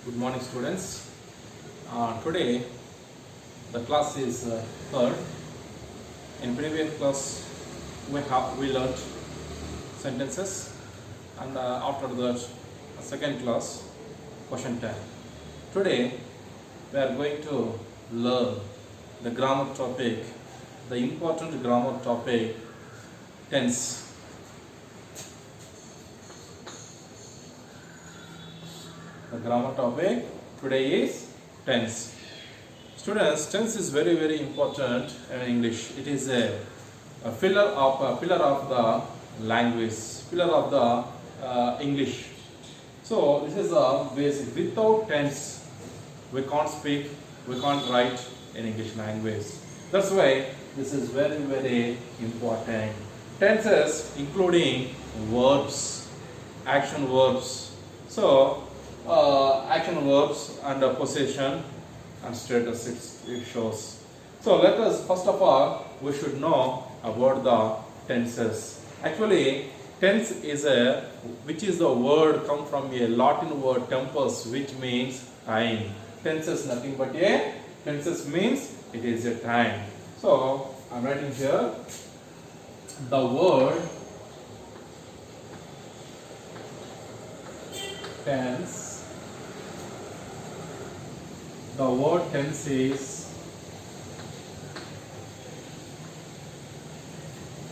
Good morning, students. Today the class is third. In previous class we learned sentences, and after that second class question time. Today we are going to learn the grammar topic, the important grammar topic, tense. The grammar topic today is tense. Students, tense is very important in English. It is a pillar of the language, pillar of the English. So this is a basic. Without tense, we can't speak, we can't write in English language. That's why this is very important. Tenses including verbs, action verbs. So action verbs and possession and status it shows. So let us first of all we should know about the tenses. Actually, tense is which is the word come from a Latin word tempus, which means time. Tenses nothing but a tenses means it is a time. So I'm writing here the word tense. The word tense is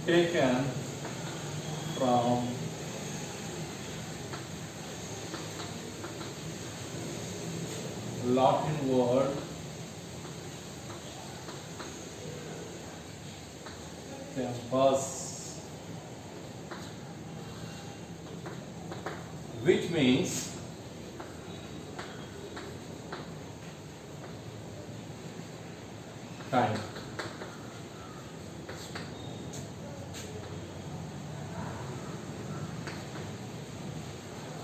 taken from Latin word tempus, which means time.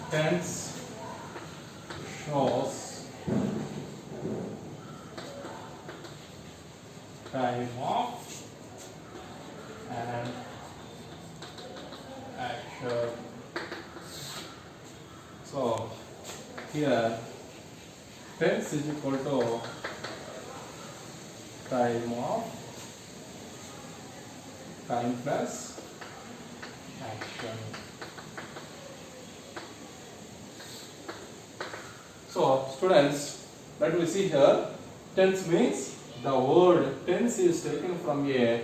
Tense shows time of and action. So here tense is equal to time plus action. So students, let me see here. Tense means the word tense is taken from a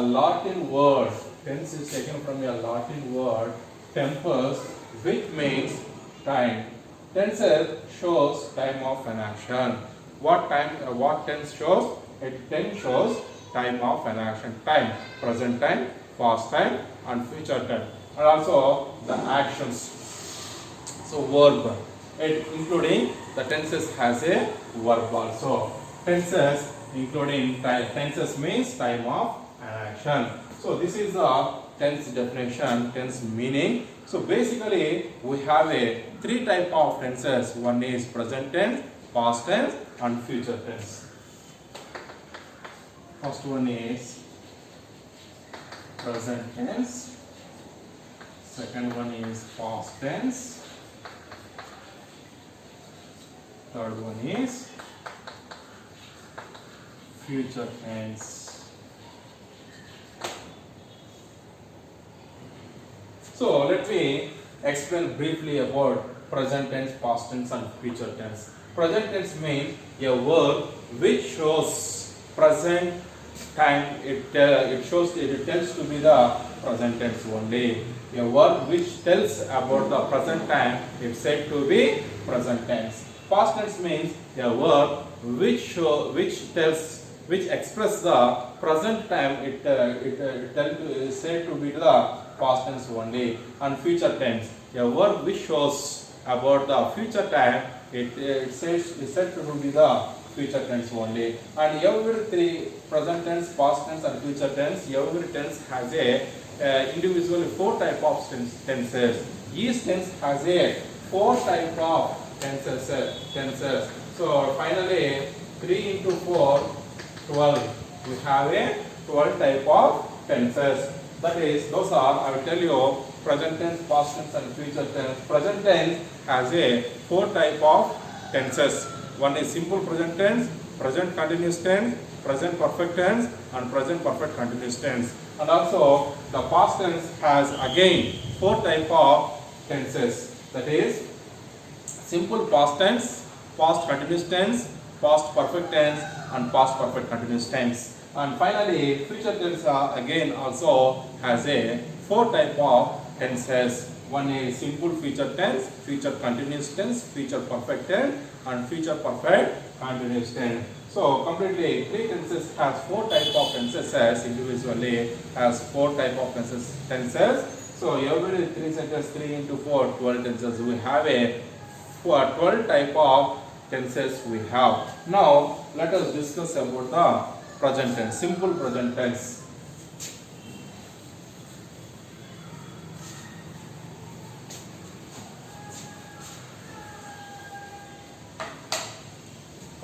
Latin word. Tense is taken from a Latin word tempus, which means time. Tense shows time of an action. What tense shows? Tense shows time of an action. Time, present time, past time, and future time, and also the actions. So verb, including the tenses has a verb also. Tenses including time. Tenses means time of an action. So this is the tense definition, tense meaning. So basically we have a three type of tenses. One is present tense, past tense, and future tense. First one is present tense. Second one is past tense. Third one is future tense. So let me explain briefly about present tense, past tense, and future tense. Present tense means a verb which shows present time. It tells to be the present tense only. A verb which tells about the present time is said to be present tense. Past tense means a verb which express the present time. Is said to be the past tense only. And future tense, a verb which shows about the future time. Is said to be the future tense only. And every three, present tense, past tense, and future tense, every tense has a individually four type of tenses. Each tense has a four type of tenses. So finally 3 into 4, 12. We have a 12 type of tenses. That is, those are, I will tell you, present tense, past tense, and future tense. Present tense has a four type of tenses. One is simple present tense, present continuous tense, present perfect tense, and present perfect continuous tense. And also the past tense has again 4 type of tenses. That is simple past tense, past continuous tense, past perfect tense, and past perfect continuous tense. And finally, future tense again also has a 4 type of tenses. One is simple future tense, future continuous tense, future perfect tense, and future perfect continuous tense. So completely 3 tenses has 4 type of tenses as individually has 4 type of tenses. So every 3 sentences 3 into 4 12 tenses. We have a 12 type of tenses we have. Now let us discuss about the present tense, simple present tense.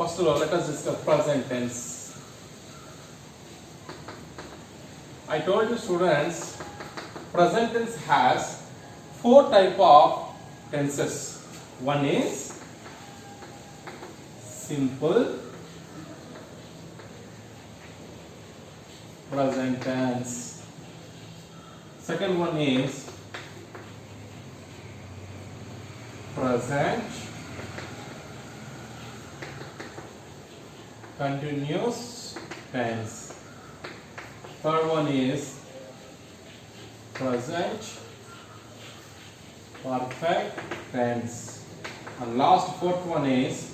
First of all, let us discuss present tense. I told you students, present tense has 4 type of tenses. One is simple present tense. Second one is present continuous tense. Third one is present perfect tense. And last 4th one is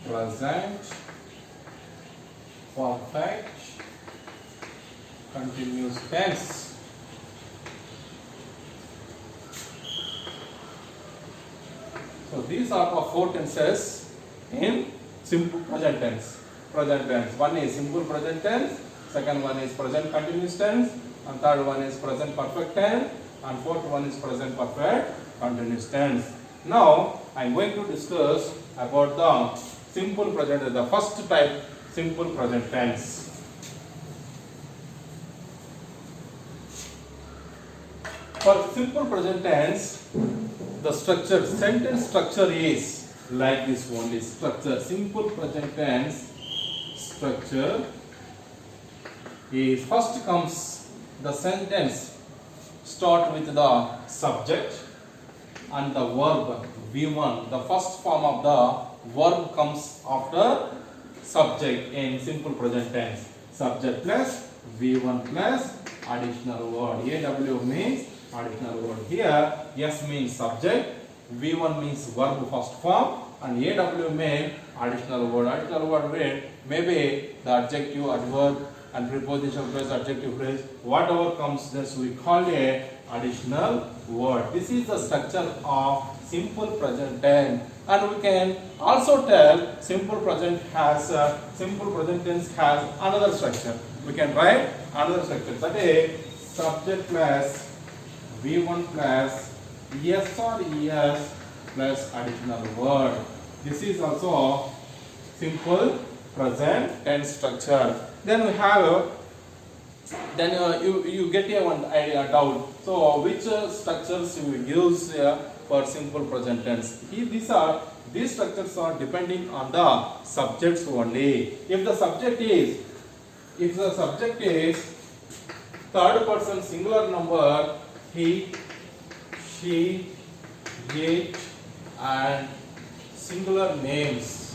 present perfect continuous tense. So these are the 4 tenses in simple present tense. Present tense. One is simple present tense, second one is present continuous tense, and third one is present perfect tense, and 4th one is present perfect continuous tense. Now I am going to discuss about the simple present tense, the first type, simple present tense. For simple present tense, the structure, sentence structure is like this only. Structure, simple present tense structure is first comes the sentence start with the subject and the verb V1. The first form of the verb comes after subject in simple present tense. Subject plus V1 plus additional word. AW means additional word. Here S means subject, V1 means verb first form, and AW means additional word. Additional word means maybe the adjective, adverb, and preposition phrase, adjective phrase, whatever comes, this we call a additional word. This is the structure of simple present tense, and we can also tell simple present tense has another structure. We can write another structure, that is subject plus V1 plus yes or es plus additional word. This is also simple present tense structure. Then we have, you get a one idea doubt. So which structures you use for simple present tense? These structures are depending on the subjects only. If the subject is third person singular number, he, she, it, and singular names,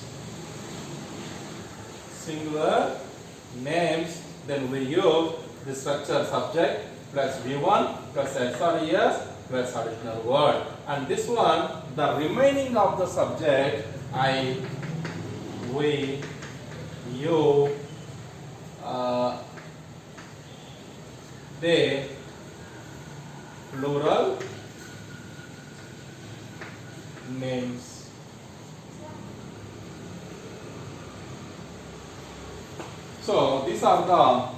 then we use the structure subject plus V1 plus S or ES plus additional word. And this one, the remaining of the subject, I, we, you, they, plural names. So these are the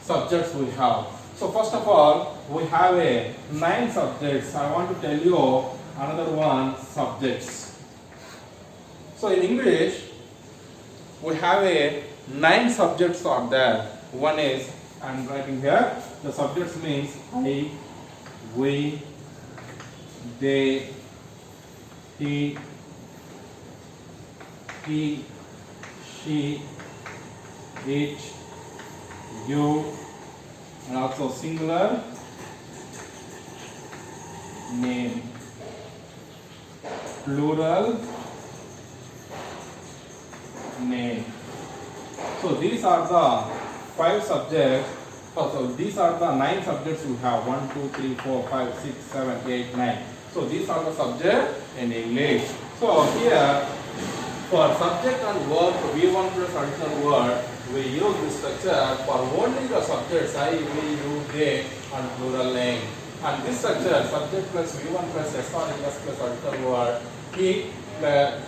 subjects we have. So first of all, we have a 9 subjects. I want to tell you another one, subjects. So in English, we have a 9 subjects are there. One is, I am writing here, the subjects means I, we, they, he, he, she, it, you, and also singular name, plural name. So these are the 5 subjects. So these are the 9 subjects we have. 1, 2, 3, 4, 5, 6, 7, 8, 9. So these are the subjects in English. So here for subject and verb V1 plus additional word, we use this structure for only the subjects I, we, you, they and plural name. And this structure, subject plus V1 plus SRES plus additional word, he,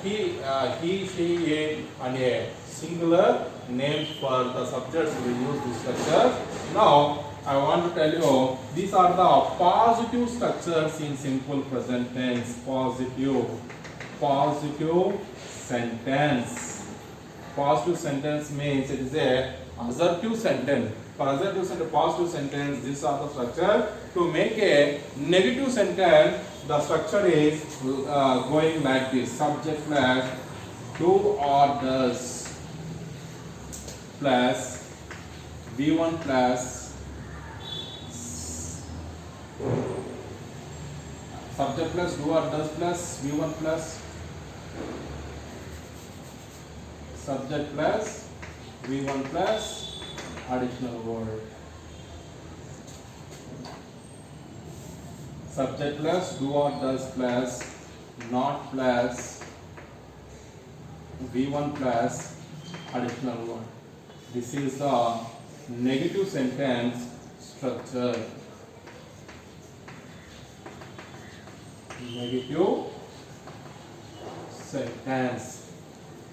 she, it, and a singular name for the subjects we use this structure. Now I want to tell you these are the positive structures in simple present tense. Positive sentence. Positive sentence means it is a assertive sentence. For assertive sentence, positive sentence, these are the structure. To make a negative sentence, the structure is going like this: subject plus do or does plus V1 plus subject plus do or does plus V1 plus subject plus V1 plus additional word. Subject plus do or does plus not plus V1 plus additional word. This is the negative sentence structure. Negative sentence.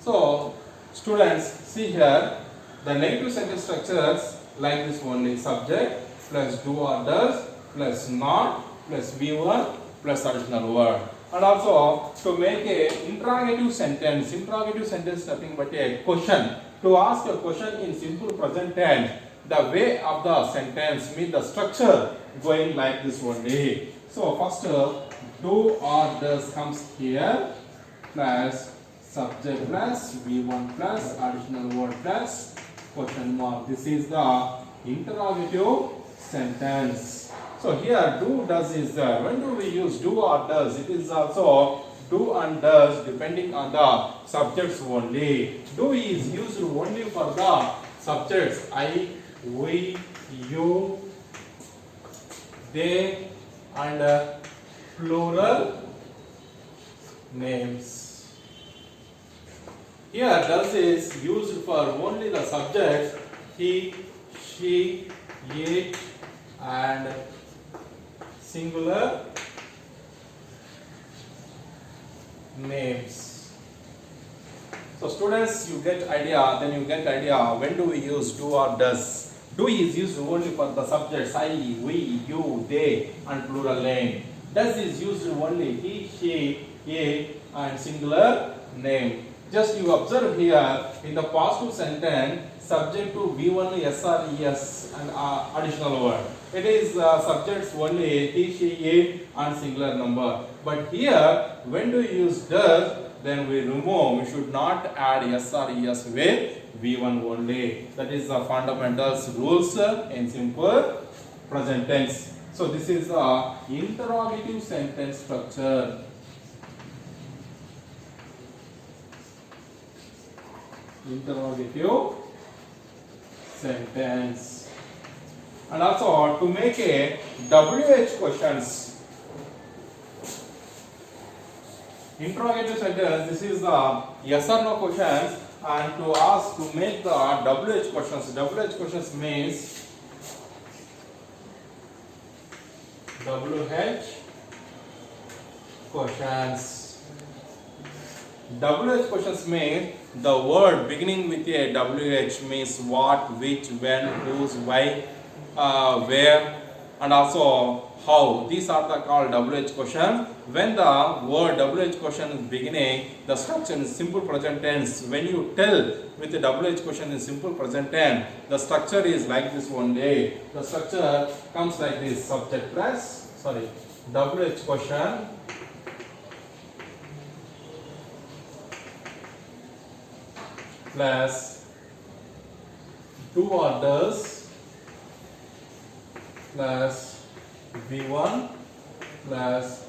So students, see here the negative sentence structures like this only: subject plus do or does plus not plus V1 plus additional word. And also to make a interrogative sentence nothing but a question. To ask a question in simple present tense, the way of the sentence means the structure going like this only. So first do or does comes here plus subject plus V1 plus additional word plus question mark. This is the interrogative sentence. So here do does is there. When do we use do or does? It is also do and does depending on the subjects only. Do is used only for the subjects I, we, you, they and plural names. Here does is used for only the subjects he, she, it and singular names. So students, you get idea, then you get idea when do we use do or does. Do is used only for the subjects I, we, you, they and plural name. Does is used only he, she, it and singular name. Just you observe here in the positive sentence, subject to V1 SRES and additional word. It is subjects only he, she, it and singular number. But here when do you use does, then we remove. We should not add SRES with V1 only. That is the fundamentals rules in simple present tense. So this is the interrogative sentence structure. Interrogative sentence. And also to make a WH questions. Interrogative sentence, this is the yes or no questions, and to ask to make the WH questions. WH questions means WH questions. WH questions means the word beginning with a WH means what, which, when, whose, why, where, and also how. These are the called WH questions. When the word WH question is beginning, the structure is simple present tense. When you tell with the WH question in simple present tense, the structure is like this only. The structure comes like this: subject plus, WH question plus do or does plus V1 plus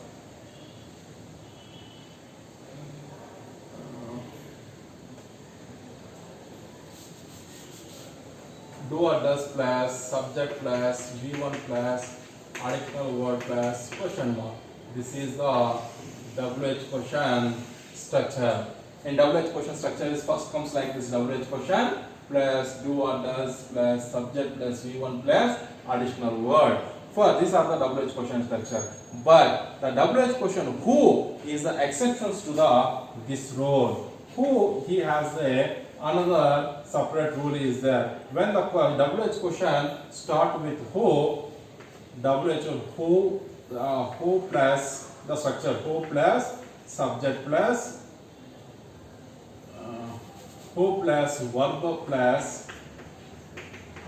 do or does plus subject plus V1 plus additional word plus question mark. This is the WH question structure. In WH question structure, is first comes like this: WH question plus do or does plus subject plus V1 plus additional word. For these are the WH question structure. But the WH question who is the exceptions to this rule. Who he has another separate rule is there. When the WH question start with who, who plus the structure who plus subject plus who plus verb plus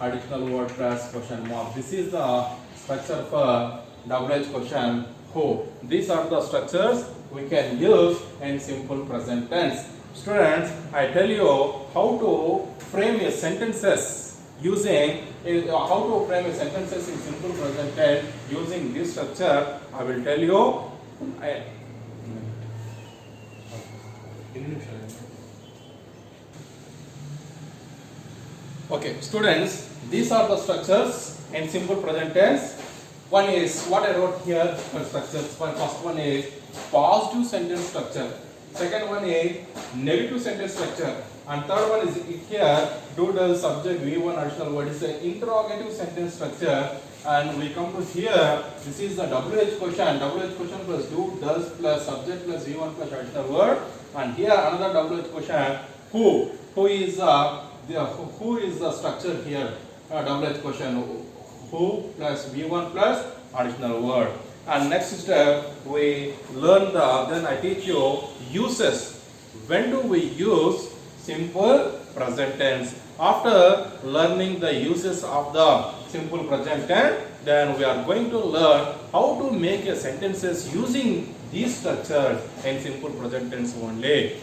additional word plus question mark. This is the structure for WH question who. These are the structures we can use in simple present tense. Students, I tell you how to frame a sentences using in simple present tense using this structure. I will tell you. Okay, students, these are the structures in simple present tense. One is what I wrote here for structures. First one is positive sentence structure. Second one is negative sentence structure. And third one is here, do the subject V1 additional word is the interrogative sentence structure. And we come to here, this is the WH question. WH question plus do, does plus subject plus V1 plus additional word. And here another WH question, who. Who is the structure here? WH question, who plus V1 plus additional word. And next step, we learn then I teach you uses. When do we use simple present tense? After learning the uses of the simple present tense, then we are going to learn how to make a sentences using these structures in simple present tense only.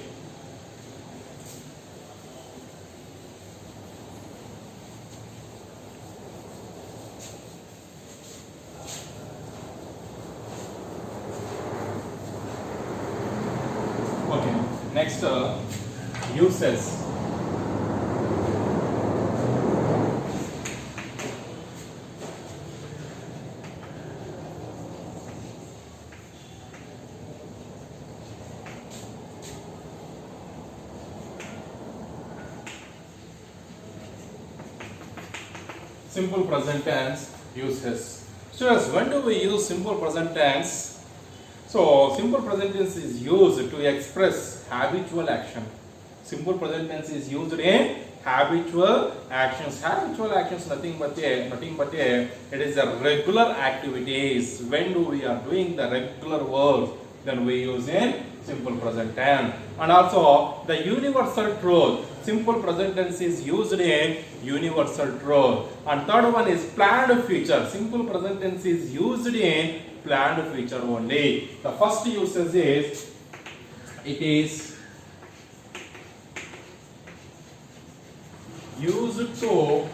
Next, uses. Simple present tense uses. Students, when do we use simple present tense? So, simple present tense is used to express habitual action. Simple present tense is used in habitual actions. Habitual actions nothing but it is a regular activities. When do we are doing the regular work, then we use in simple present tense. And also the universal truth. Simple present tense is used in universal truth. And third one is planned future. Simple present tense is used in planned future only. The first usage is it is used to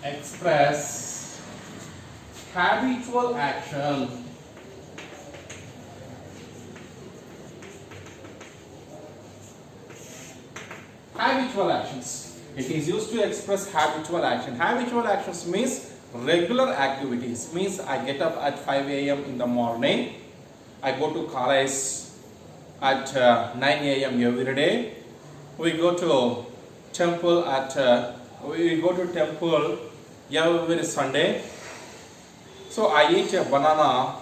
express habitual action. Habitual actions. It is used to express habitual action. Habitual actions means regular activities. Means I get up at 5 a.m. in the morning. I go to college at 9 a.m. every day. We go to temple every Sunday. So I eat a banana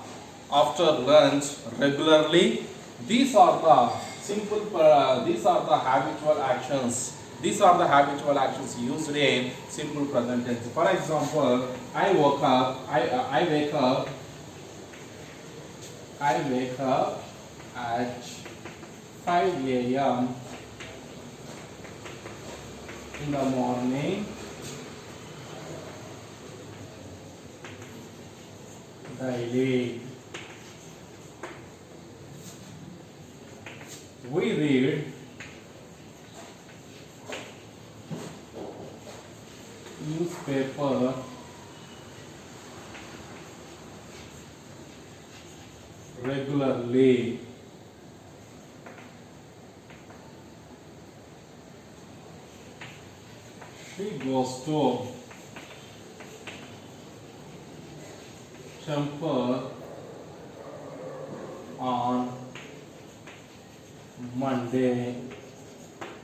after lunch regularly. These are the habitual actions. These are the habitual actions used in simple present tense. For example, I wake up at 5 a.m. in the morning daily. We read newspaper regularly. She goes to temple on Monday.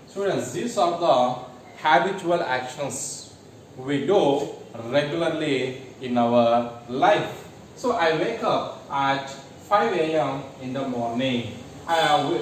Students, these are the habitual actions we do regularly in our life. So I wake up at 5 a.m. in the morning.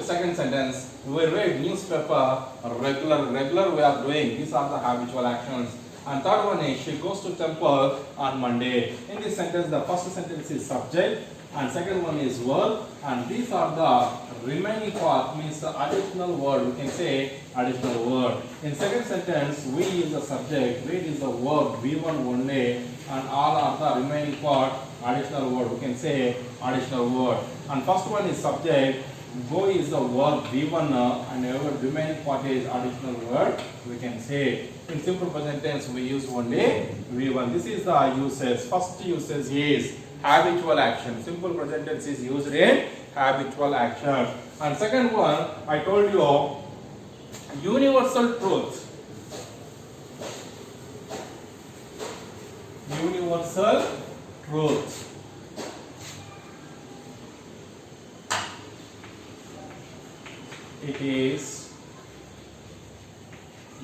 Second sentence, we read newspaper regular we are doing. These are the habitual actions. And third one is she goes to temple on Monday. In this sentence, the first sentence is subject and second one is verb, and these are the remaining part, means the additional word. We can say additional word. In second sentence, we is the subject, read is the verb, V1 only, and all are the remaining part additional word. We can say additional word. And first one is subject, go is the verb V1, and our remaining part is additional word. We can say in simple present tense we use only V1. This is the usage. First usage is habitual action. Simple present tense is used in habitual action. And second one, I told you universal truth. Universal truth. It is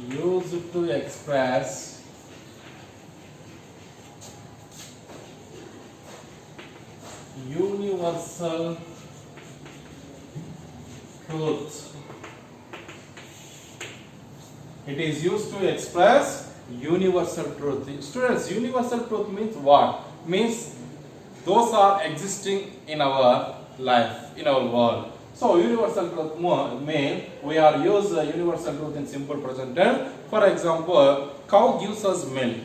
used to express universal truth. It is used to express universal truth. Students, universal truth means what? Means those are existing in our life, in our world. So universal truth means we are use universal truth in simple present tense. For example, cow gives us milk.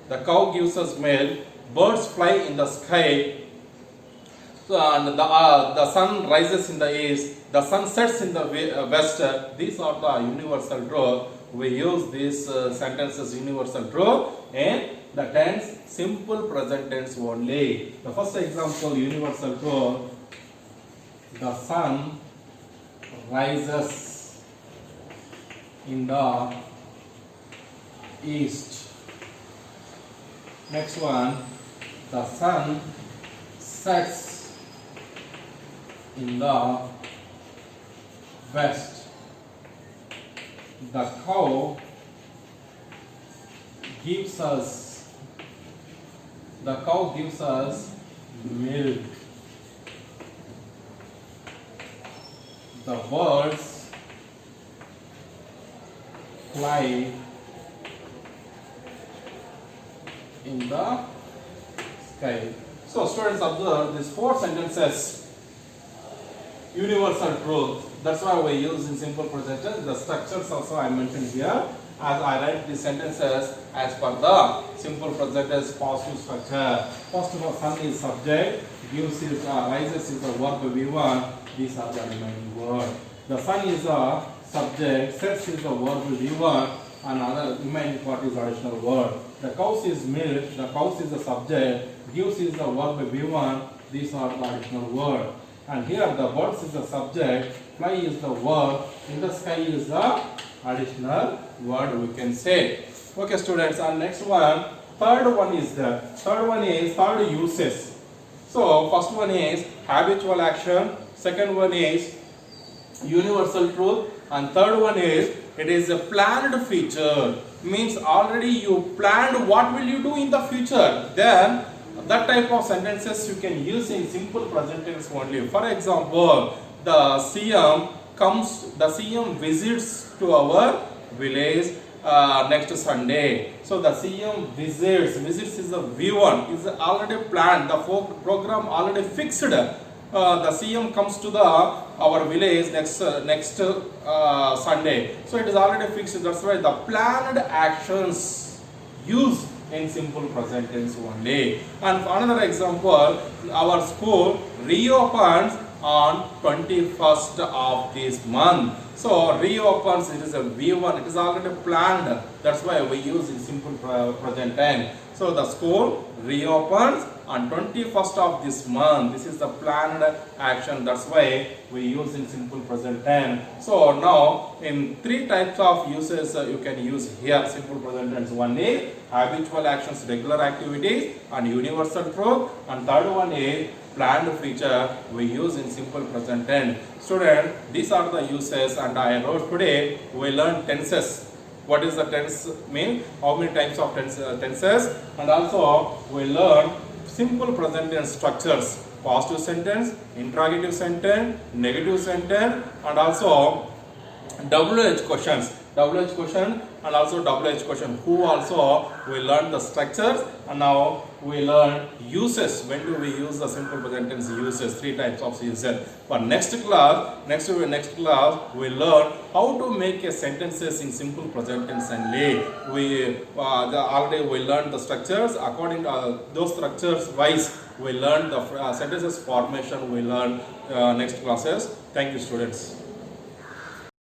The cow gives us milk. Birds fly in the sky. So, and the sun rises in the east. The sun sets in the west. These are the universal truth. We use these sentences universal truth in the tense simple present tense only. The first example, universal truth. The sun rises in the east. Next one, the sun sets in the west. The cow gives us milk. The birds fly in the sky. So students, observe these four sentences. Universal truth. That's why we use in simple present tense. The structures also I mentioned here. As I write these sentences as per the simple present tense positive structure. First of all, sun is subject, gives is rises is the verb V1. These are the remaining words. The sun is a subject, sets is the verb V1, and other remaining part is additional word. The cows is milk, the cows is the subject, gives is the verb V1, these are the additional word. And here the birds is the subject, fly is the verb, in the sky is the additional word, we can say. Okay students, and next one, third one is third uses. So first one is habitual action, second one is universal truth, and third one is it is a planned feature. Means already you planned what will you do in the future. Then that type of sentences you can use in simple present tense only. For example, the CM visits to our village next Sunday. So the CM visits is a V1, is already planned, the program already fixed. The CM comes to our village next Sunday. So it is already fixed. That's why the planned actions used in simple present tense only. And for another example, our school reopens on 21st of this month. So reopens, it is a V1, it is already planned. That's why we use in simple present tense. So the school reopens on 21st of this month. This is the planned action. That's why we use in simple present tense. So now in three types of uses you can use here simple present tense. One is habitual actions, regular activities, and universal truth. And third one is planned feature we use in simple present tense. Student, these are the uses, and I wrote today we learn tenses. What is the tense mean? How many types of tenses? And also we learn simple present tense structures: positive sentence, interrogative sentence, negative sentence, and also WH questions. WH question and also WH question. Who also we learn the structures, and now we learn uses. When do we use the simple present tense uses? Three types of uses. For next class we learn how to make a sentences in simple present tense only. We already we learned the structures. According to those structures wise, we learn the sentences formation. We learn next classes. Thank you, students.